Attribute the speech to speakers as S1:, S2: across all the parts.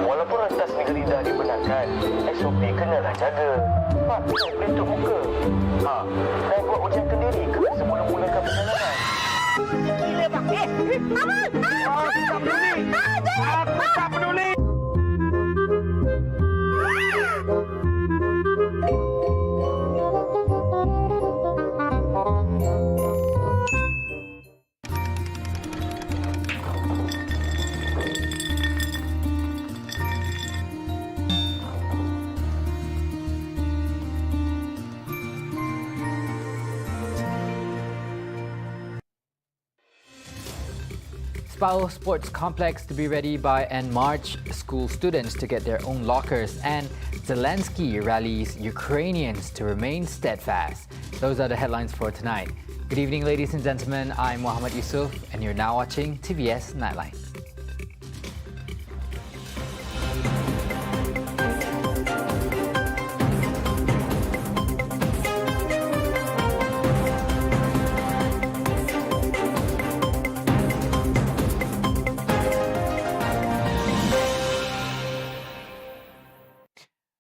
S1: Walaupun rentas negeri dah dibenarkan, SOP kenalah jaga. Pintu buka. Dan buat ujian kendiri sebelum mulakan perjalanan. Gila bang. Abang! Tak peduli! Aku tak peduli!
S2: SPAOH Sports Complex to be ready by end March, school students to get their own lockers, and Zelensky rallies Ukrainians to remain steadfast. Those are the headlines for tonight. Good evening, ladies and gentlemen. I'm Muhammad Yusuf, and you're now watching TVS Nightline.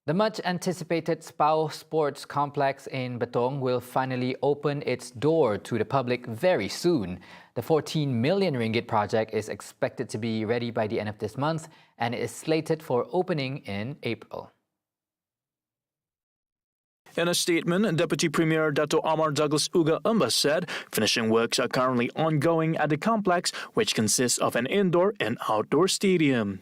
S2: The much-anticipated SPAOH Sports Complex in Betong will finally open its door to the public very soon. The 14 million ringgit project is expected to be ready by the end of this month and is slated for opening in April.
S3: In a statement, Deputy Premier Dato' Amar Douglas Uga Umbas said finishing works are currently ongoing at the complex, which consists of an indoor and outdoor stadium.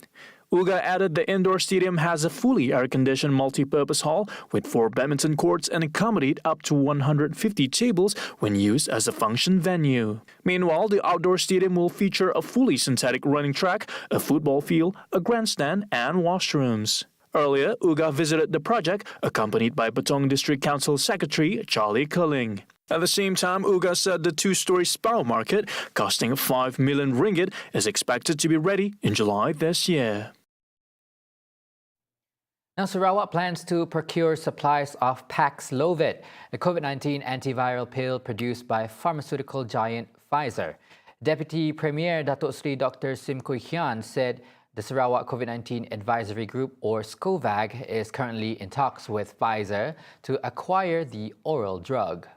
S3: Uga added the indoor stadium has a fully air-conditioned multi-purpose hall with 4 badminton courts and accommodate up to 150 tables when used as a function venue. Meanwhile, the outdoor stadium will feature a fully synthetic running track, a football field, a grandstand and washrooms. Earlier, Uga visited the project accompanied by Betong District Council Secretary Charlie Culling. At the same time, Uga said the 2-story SPAOH market, costing 5 million ringgit, is expected to be ready in July this year.
S2: Now, Sarawak plans to procure supplies of Paxlovid, the COVID-19 antiviral pill produced by pharmaceutical giant Pfizer. Deputy Premier Datuk Seri Dr. Sim Kui Hian said the Sarawak COVID-19 Advisory Group, or SCOVAG, is currently in talks with Pfizer to acquire the oral drug.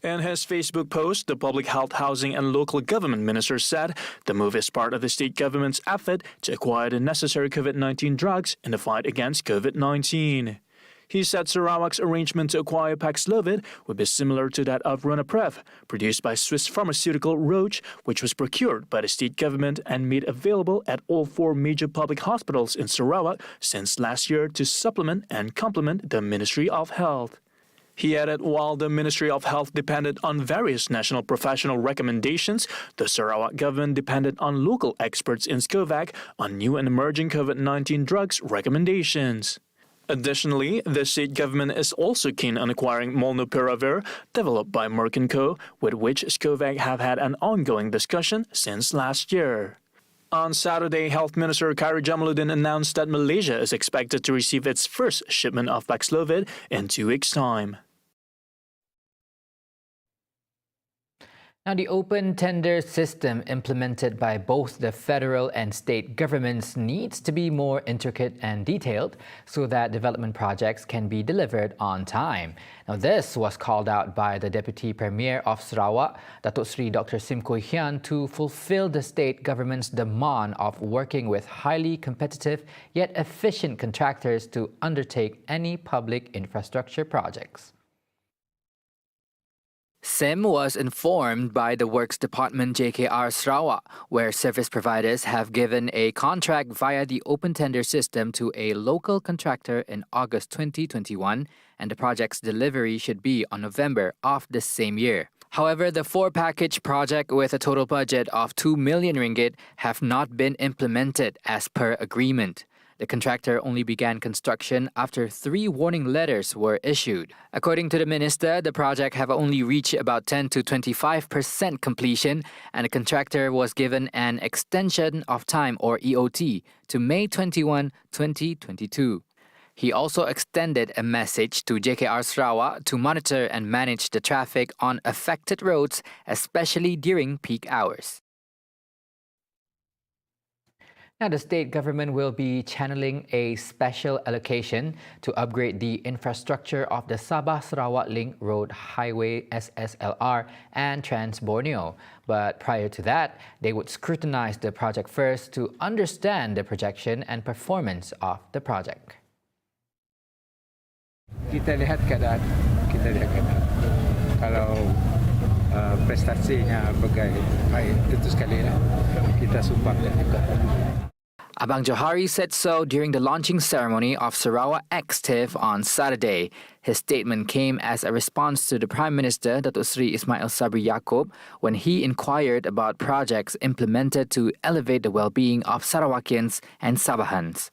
S3: In his Facebook post, the Public Health, Housing and Local Government Minister said the move is part of the state government's effort to acquire the necessary COVID-19 drugs in the fight against COVID-19. He said Sarawak's arrangement to acquire Paxlovid would be similar to that of Ronaprev, produced by Swiss pharmaceutical Roche, which was procured by the state government and made available at all 4 major public hospitals in Sarawak since last year to supplement and complement the Ministry of Health. He added while the Ministry of Health depended on various national professional recommendations, the Sarawak government depended on local experts in SCOVAG on new and emerging COVID-19 drugs recommendations. Additionally, the state government is also keen on acquiring Molnupiravir, developed by Merck & Co., with which SCOVAG have had an ongoing discussion since last year. On Saturday, Health Minister Khairi Jamaluddin announced that Malaysia is expected to receive its first shipment of Paxlovid in 2 weeks' time.
S2: Now, the open tender system implemented by both the federal and state governments needs to be more intricate and detailed so that development projects can be delivered on time. Now, this was called out by the Deputy Premier of Sarawak, Datuk Seri Dr. Sim Kui Hian, to fulfill the state government's demand of working with highly competitive yet efficient contractors to undertake any public infrastructure projects. Sim was informed by the Works Department JKR Sarawak, where service providers have given a contract via the open tender system to a local contractor in August 2021, and the project's delivery should be on November of the same year. However, the 4-package project with a total budget of 2 million ringgit have not been implemented as per agreement. The contractor only began construction after 3 warning letters were issued. According to the minister, the project have only reached about 10 to 25% completion, and the contractor was given an extension of time, or EOT, to May 21, 2022. He also extended a message to JKR Sarawak to monitor and manage the traffic on affected roads, especially during peak hours. Now, the state government will be channeling a special allocation to upgrade the infrastructure of the Sabah-Sarawak Link Road Highway SSLR and Trans-Borneo. But prior to that, they would scrutinize the project first to understand the projection and performance of the project.
S4: Kita lihat keadaan. Kalau prestasinya bagai baik, tentu sekali lah kita sumbangkan juga.
S2: Abang Johari said so during the launching ceremony of Sarawak XTIV on Saturday. His statement came as a response to the Prime Minister, Datuk Seri Ismail Sabri Yaakob, when he inquired about projects implemented to elevate the well-being of Sarawakians and Sabahans.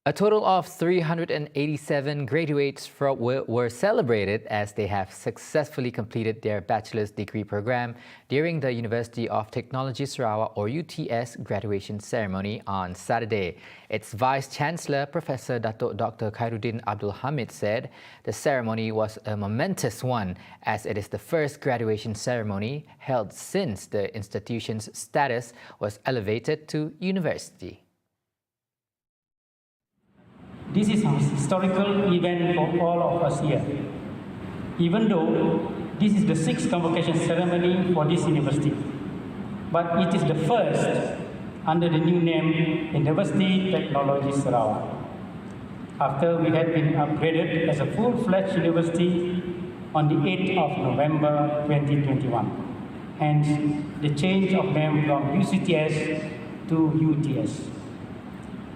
S2: A total of 387 graduates were celebrated as they have successfully completed their bachelor's degree program during the University of Technology Sarawak or UTS graduation ceremony on Saturday. Its Vice-Chancellor, Professor Datuk Dr. Khairuddin Abdul Hamid said the ceremony was a momentous one as it is the first graduation ceremony held since the institution's status was elevated to university.
S5: This is a historical event for all of us here. Even though this is the 6th convocation ceremony for this university, but it is the first under the new name University Technology Sarawak. After we had been upgraded as a full-fledged university on the 8th of November 2021, hence the change of name from UCTS to UTS.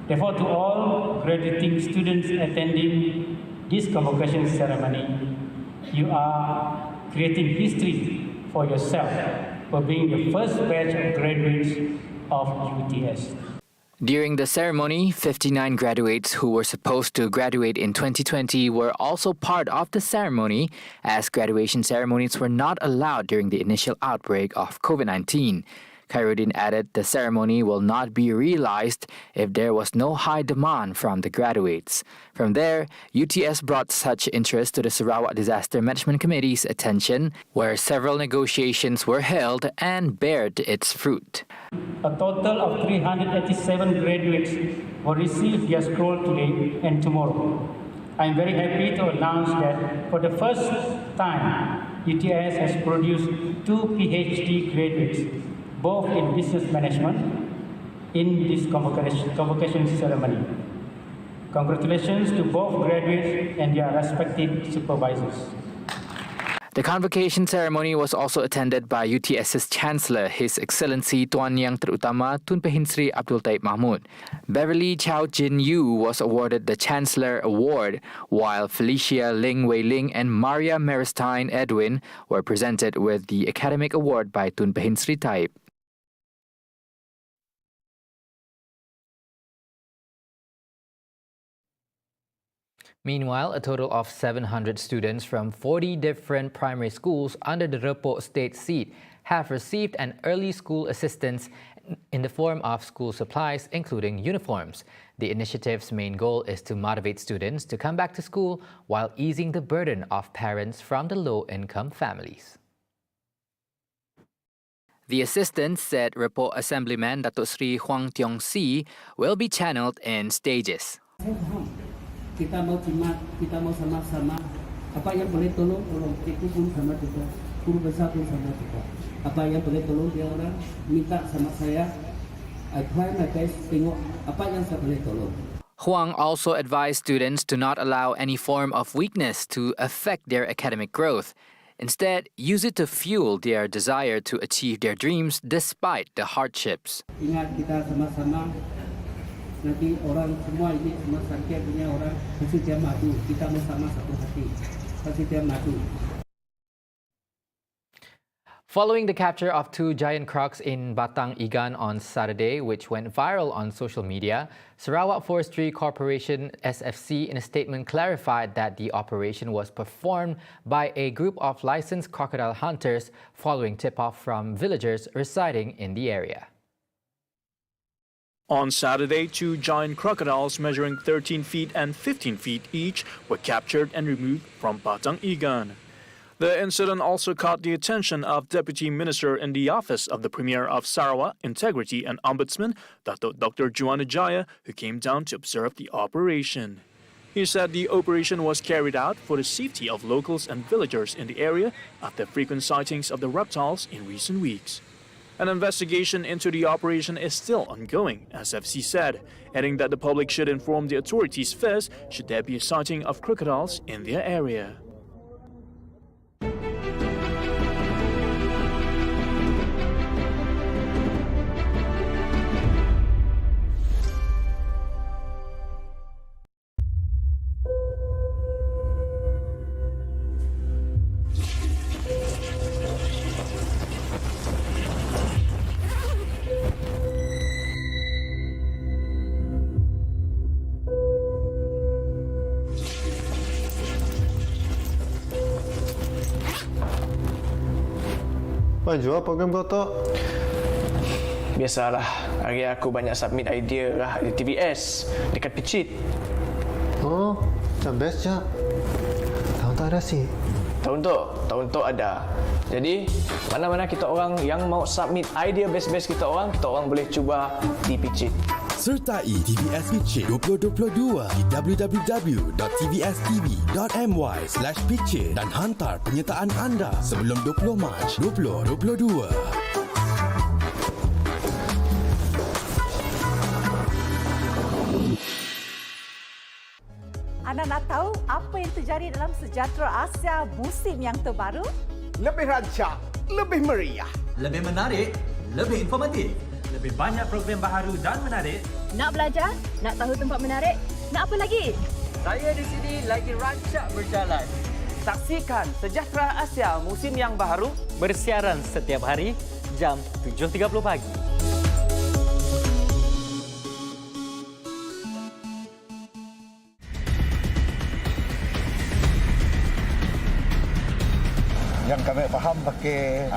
S5: Therefore, to all graduating students attending this convocation ceremony, you are creating history for yourself for being the first batch of graduates of UTS.
S2: During the ceremony, 59 graduates who were supposed to graduate in 2020 were also part of the ceremony, as graduation ceremonies were not allowed during the initial outbreak of COVID-19. Khairuddin added the ceremony will not be realized if there was no high demand from the graduates. From there, UTS brought such interest to the Sarawak Disaster Management Committee's attention, where several negotiations were held and bared its fruit.
S5: A total of 387 graduates will receive their scroll today and tomorrow. I am very happy to announce that for the first time, UTS has produced 2 PhD graduates, both in business management, in this convocation ceremony. Congratulations to both graduates and their respective supervisors.
S2: The convocation ceremony was also attended by UTS's Chancellor, His Excellency Tuan Yang Terutama Tun Pehin Sri Abdul Taib Mahmud. Beverly Chow Jin Yu was awarded the Chancellor Award, while Felicia Ling Wei Ling and Maria Maristine Edwin were presented with the Academic Award by Tun Pehin Sri Taib. Meanwhile, a total of 700 students from 40 different primary schools under the Repok state seat have received an early school assistance in the form of school supplies, including uniforms. The initiative's main goal is to motivate students to come back to school while easing the burden of parents from the low-income families. The assistance, said Repok Assemblyman Datuk Sri Huang Tiong Si, will be channeled in stages.
S6: Kita mau jimat, kita mau sama-sama. Apa yang boleh tolong, itu pun sama juga. Guru besar pun sama juga. Apa yang boleh tolong dia orang minta sama saya. I try my best tengok apa yang saya boleh tolong.
S2: Huang also advised students to not allow any form of weakness to affect their academic growth. Instead, use it to fuel their desire to achieve their dreams despite the hardships.
S6: Ingat kita sama-sama. Nanti orang semua ini semua sakit punya orang pasti dia maju. Kita bersama satu hati. Pasti dia maju.
S2: Following the capture of 2 giant crocs in Batang Igan on Saturday, which went viral on social media, Sarawak Forestry Corporation SFC in a statement clarified that the operation was performed by a group of licensed crocodile hunters following tip-off from villagers residing in the area.
S3: On Saturday, 2 giant crocodiles measuring 13 feet and 15 feet each were captured and removed from Batang Igan. The incident also caught the attention of Deputy Minister in the Office of the Premier of Sarawak, Integrity and Ombudsman, Dr. Juana Jaya, who came down to observe the operation. He said the operation was carried out for the safety of locals and villagers in the area after frequent sightings of the reptiles in recent weeks. An investigation into the operation is still ongoing, SFC said, adding that the public should inform the authorities first should there be a sighting of crocodiles in their area.
S7: Maju program kau tak?
S8: Biasalah, hari aku banyak submit idea lah di TVS dekat Picit.
S7: Oh, macam best je. Tahun tak ada sih.
S8: Tahun tu ada. Jadi, mana-mana kita orang yang mau submit idea best-best kita orang boleh cuba di Picit.
S9: Sertai TVS Pitchit 2022 di www.tvstv.my/pitchit dan hantar penyertaan anda sebelum 20 Mac 2022.
S10: Anda nak tahu apa yang terjadi dalam sejahtera Asia musim yang terbaru?
S11: Lebih rancak, lebih meriah,
S12: lebih menarik, lebih informatif, lebih banyak program baharu dan menarik.
S13: Nak belajar? Nak tahu tempat menarik? Nak apa lagi?
S14: Saya di sini lagi rancak berjalan. Saksikan Sejahtera Asia musim yang baru bersiaran setiap hari jam 7.30 pagi.
S15: Yang kami faham pakai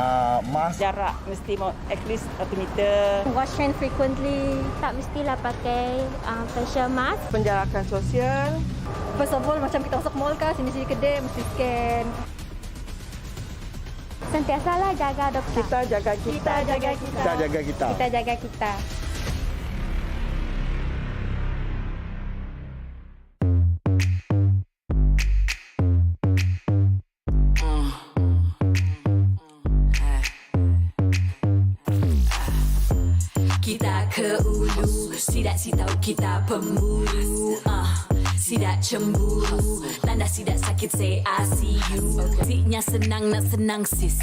S15: mask.
S10: Jarak mesti at least 1 meter.
S13: Wash hand frequently. Tak mestilah pakai facial mask.
S10: Penjarakan sosial. First of all, macam kita masuk mall ke, sini-sini kedai, mesti scan.
S13: Sentiasalah jaga doktor.
S10: Kita jaga kita.
S13: Kita jaga kita.
S15: Kita jaga kita.
S13: Kita jaga kita.
S16: Ke ulu, sidak si tahu kita pemburu. Sidak cemburu, tanda sidak sakit say I see you. Siknya senang nak senang sis,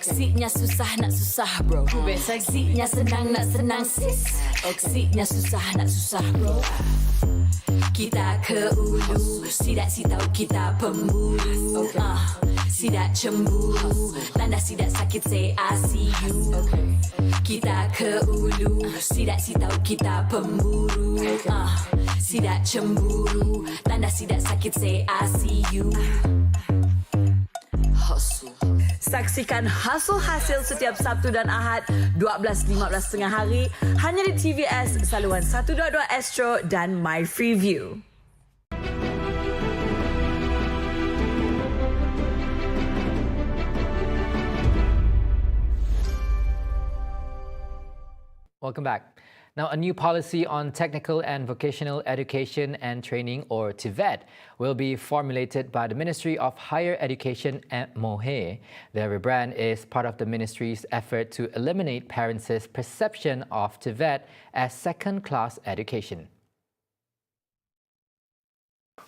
S16: siknya susah nak susah bro. Siknya senang nak senang sis, siknya susah nak susah bro. Kita ke ulu, sidak si tahu kita pemburu. Sidak cemburu, tanda sidak sakit say I see you. Kita ke ulu, sidak si tahu kita pemburu. Sidak cemburu, tanda sidak sakit say I see you. Hustle. Saksikan Hustle hasil setiap Sabtu dan Ahad 12.15 tengah hari hanya di TVS saluran 122 Astro dan My Freeview.
S2: Welcome back. Now, a new policy on technical and vocational education and training, or TVET, will be formulated by the Ministry of Higher Education at MOHE. The rebrand is part of the ministry's effort to eliminate parents' perception of TVET as second-class education.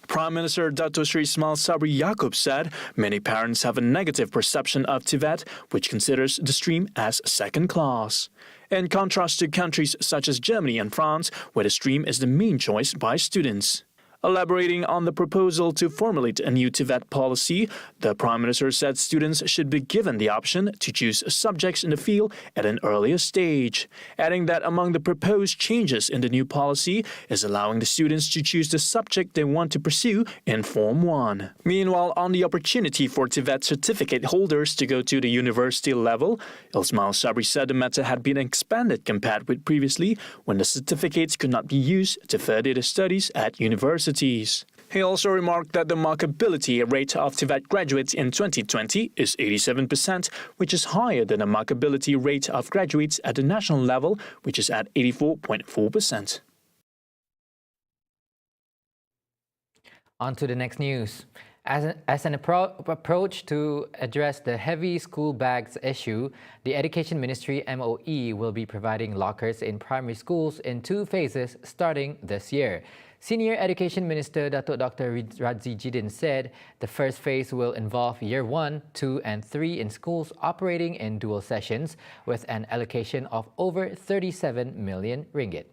S3: Prime Minister Dato Sri Ismail Sabri Yaakob said many parents have a negative perception of TVET, which considers the stream as second class. In contrast to countries such as Germany and France, where the stream is the main choice by students. Elaborating on the proposal to formulate a new Tibet policy, the Prime Minister said students should be given the option to choose subjects in the field at an earlier stage, adding that among the proposed changes in the new policy is allowing the students to choose the subject they want to pursue in Form 1. Meanwhile, on the opportunity for Tibet certificate holders to go to the university level, Ismail Sabri said the matter had been expanded compared with previously when the certificates could not be used to further the studies at universities. He also remarked that the markability rate of Tibet graduates in 2020 is 87%, which is higher than the markability rate of graduates at the national level, which is at 84.4%.
S2: On to the next news. As an approach to address the heavy school bags issue, the Education Ministry MOE will be providing lockers in primary schools in 2 phases starting this year. Senior Education Minister Datuk Dr. Radzi Jidin said the first phase will involve Year 1, 2 and 3 in schools operating in dual sessions with an allocation of over 37 million ringgit.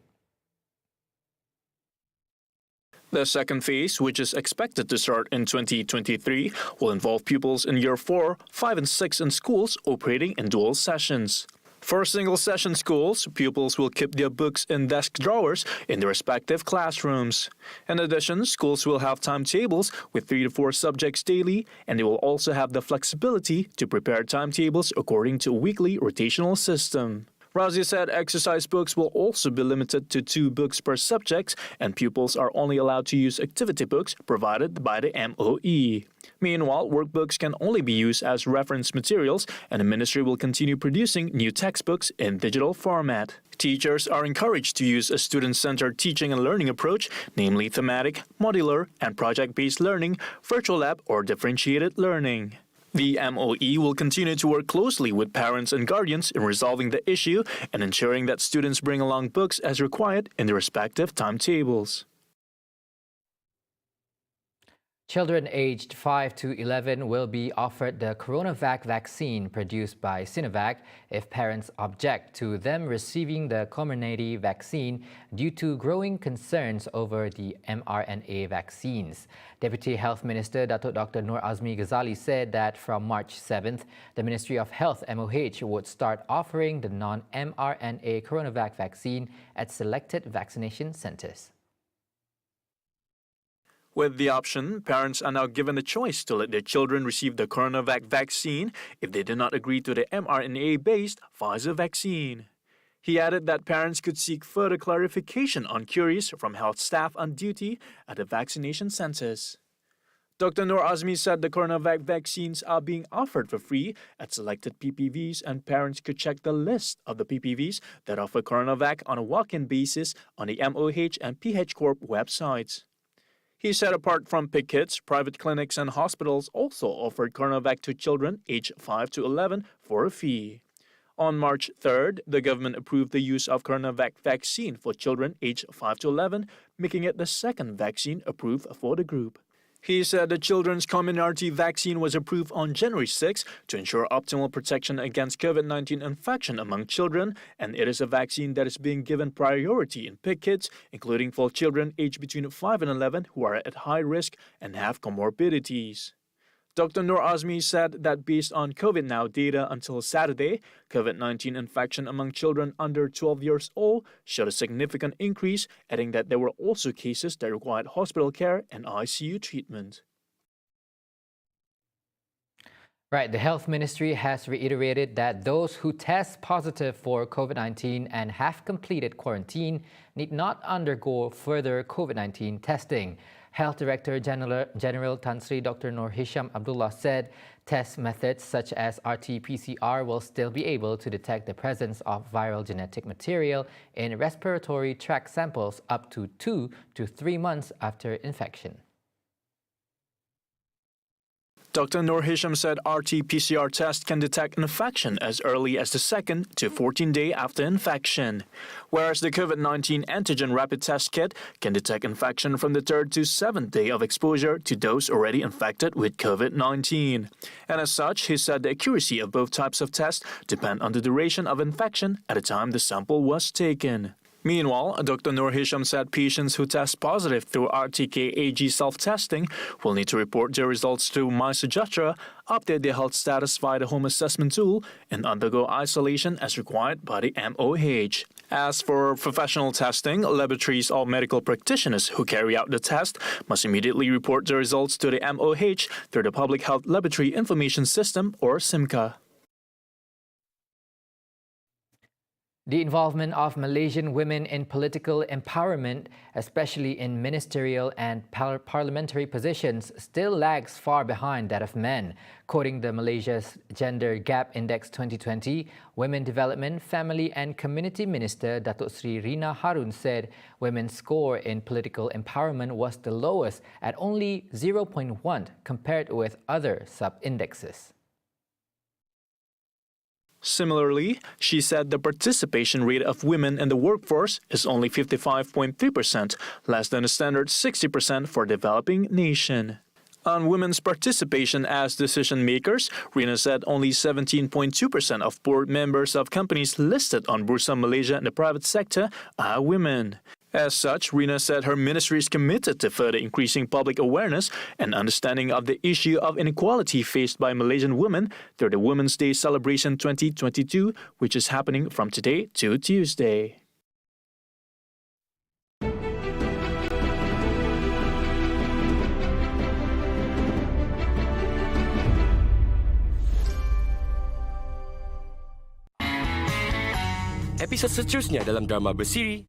S3: The second phase, which is expected to start in 2023, will involve pupils in Year 4, 5 and 6 in schools operating in dual sessions. For single-session schools, pupils will keep their books in desk drawers in their respective classrooms. In addition, schools will have timetables with 3 to 4 subjects daily, and they will also have the flexibility to prepare timetables according to a weekly rotational system. Razia said exercise books will also be limited to 2 books per subject, and pupils are only allowed to use activity books provided by the MOE. Meanwhile, workbooks can only be used as reference materials, and the ministry will continue producing new textbooks in digital format. Teachers are encouraged to use a student-centered teaching and learning approach, namely thematic, modular, and project-based learning, virtual lab, or differentiated learning. The MOE will continue to work closely with parents and guardians in resolving the issue and ensuring that students bring along books as required in their respective timetables.
S2: Children aged 5 to 11 will be offered the CoronaVac vaccine produced by Sinovac if parents object to them receiving the Comirnaty vaccine due to growing concerns over the mRNA vaccines. Deputy Health Minister Datuk Dr. Nur Azmi Ghazali said that from March 7th, the Ministry of Health MOH would start offering the non-mRNA CoronaVac vaccine at selected vaccination centres.
S3: With the option, parents are now given the choice to let their children receive the CoronaVac vaccine if they do not agree to the mRNA-based Pfizer vaccine. He added that parents could seek further clarification on queries from health staff on duty at the vaccination centres. Dr. Nur Azmi said the CoronaVac vaccines are being offered for free at selected PPVs, and parents could check the list of the PPVs that offer CoronaVac on a walk-in basis on the MOH and PH Corp websites. He said apart from PIC kits, private clinics and hospitals also offered CoronaVac to children aged 5 to 11 for a fee. On March 3rd, the government approved the use of CoronaVac vaccine for children aged 5 to 11, making it the second vaccine approved for the group. He said the children's Comirnaty vaccine was approved on January 6 to ensure optimal protection against COVID-19 infection among children, and it is a vaccine that is being given priority in PIC kids, including for children aged between 5 and 11 who are at high risk and have comorbidities. Dr. Nur Azmi said that based on COVID-Now data until Saturday, COVID-19 infection among children under 12 years old showed a significant increase, adding that there were also cases that required hospital care and ICU treatment.
S2: Right, the Health Ministry has reiterated that those who test positive for COVID-19 and have completed quarantine need not undergo further COVID-19 testing. Health Director General Tan Sri Dr. Noor Hisham Abdullah said test methods such as RT-PCR will still be able to detect the presence of viral genetic material in respiratory tract samples up to 2 to 3 months after infection.
S3: Dr. Noor Hisham said RT-PCR test can detect infection as early as the 2nd to 14th day after infection, whereas the COVID-19 antigen rapid test kit can detect infection from the 3rd to 7th day of exposure to those already infected with COVID-19. And as such, he said the accuracy of both types of tests depend on the duration of infection at the time the sample was taken. Meanwhile, Dr. Nur Hisham said patients who test positive through RTK-AG self-testing will need to report their results through MySejahtera, update their health status via the home assessment tool, and undergo isolation as required by the MOH. As for professional testing, laboratories or medical practitioners who carry out the test must immediately report the results to the MOH through the Public Health Laboratory Information System or SIMCA.
S2: The involvement of Malaysian women in political empowerment, especially in ministerial and parliamentary positions, still lags far behind that of men. Quoting the Malaysia's Gender Gap Index 2020, Women Development, Family and Community Minister Datuk Sri Rina Harun said women's score in political empowerment was the lowest at only 0.1 compared with other sub-indexes.
S3: Similarly, she said the participation rate of women in the workforce is only 55.3%, less than the standard 60% for a developing nation. On women's participation as decision makers, Rina said only 17.2% of board members of companies listed on Bursa Malaysia in the private sector are women. As such, Rina said her ministry is committed to further increasing public awareness and understanding of the issue of inequality faced by Malaysian women through the Women's Day Celebration 2022, which is happening from today to Tuesday.
S17: Episod seterusnya dalam drama bersiri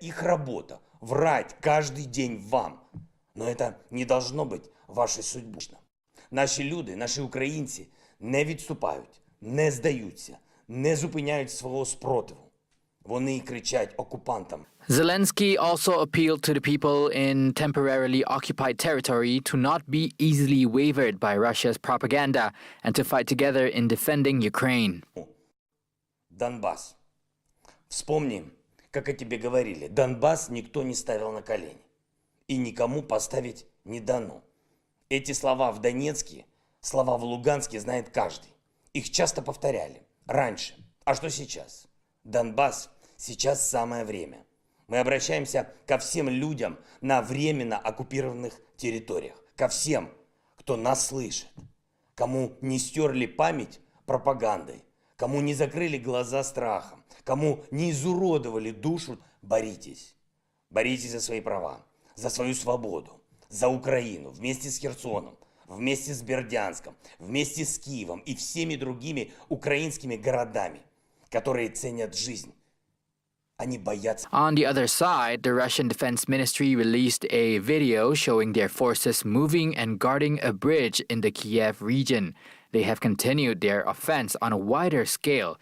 S18: Их работа – врать каждый день вам. Но это не должно быть вашей судьбою. Наші люди, наші українці не відступають, не здаються, не зупиняють свого спротиву. Вони кричать окупантам.
S2: Zelensky also appealed to the people in temporarily occupied territory to not be easily wavered by Russia's propaganda and to fight together in defending Ukraine.
S18: Донбасс. Вспомни, как о тебе говорили. Донбасс никто не ставил на колени. И никому поставить не дано. Эти слова в Донецке, слова в Луганске знает каждый. Их часто повторяли. Раньше. А что сейчас? Донбасс. Сейчас самое время. Мы обращаемся ко всем людям на временно оккупированных территориях. Ко всем, кто нас слышит. Кому не стерли память пропагандой. Кому не закрыли глаза страхом. Кому не изуродовали душу. Боритесь. Боритесь за свои права. За свою свободу. За Украину. Вместе с Херсоном. Вместе с Бердянском. Вместе с Киевом. И всеми другими украинскими городами, которые ценят жизнь.
S2: On the other side, the Russian Defense Ministry released a video showing their forces moving and guarding a bridge in the Kiev region. They have continued their offense on a wider scale.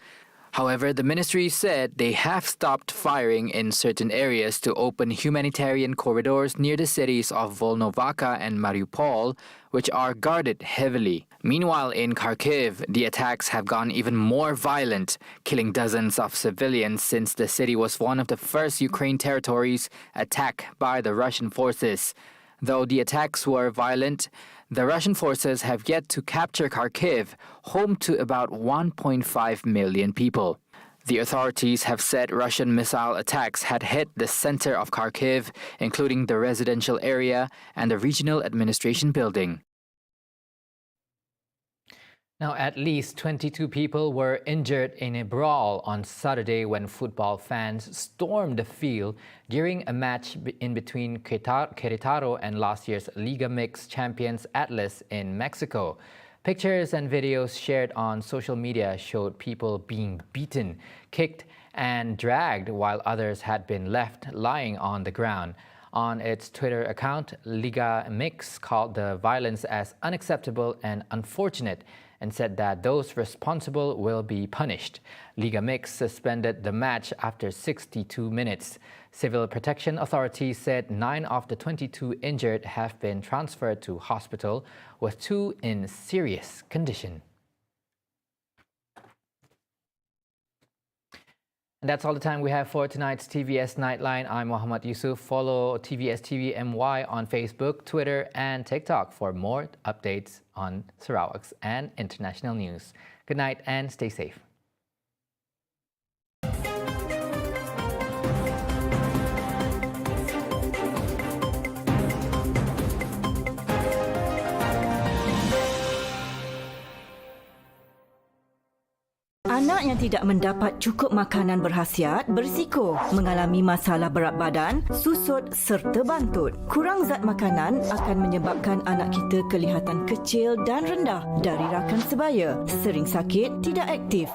S2: However, the ministry said they have stopped firing in certain areas to open humanitarian corridors near the cities of Volnovakha and Mariupol, which are guarded heavily. Meanwhile, in Kharkiv, the attacks have gone even more violent, killing dozens of civilians since the city was one of the first Ukraine territories attacked by the Russian forces. Though the attacks were violent, the Russian forces have yet to capture Kharkiv, home to about 1.5 million people. The authorities have said Russian missile attacks had hit the center of Kharkiv, including the residential area and the regional administration building. Now, at least 22 people were injured in a brawl on Saturday when football fans stormed the field during a match in between Querétaro and last year's Liga Mix champions Atlas in Mexico. Pictures and videos shared on social media showed people being beaten, kicked, and dragged while others had been left lying on the ground. On its Twitter account, Liga Mix called the violence as unacceptable and unfortunate and said that those responsible will be punished. Liga Mix suspended the match after 62 minutes. Civil Protection Authorities said 9 of the 22 injured have been transferred to hospital, with 2 in serious condition. And that's all the time we have for tonight's TVS Nightline. I'm Muhammad Yusuf. Follow TVSTVMY on Facebook, Twitter, and TikTok for more updates on Sarawak's and international news. Good night and stay safe.
S19: Anak yang tidak mendapat cukup makanan berkhasiat berisiko mengalami masalah berat badan, susut serta bantut. Kurang zat makanan akan menyebabkan anak kita kelihatan kecil dan rendah dari rakan sebaya, sering sakit, tidak aktif.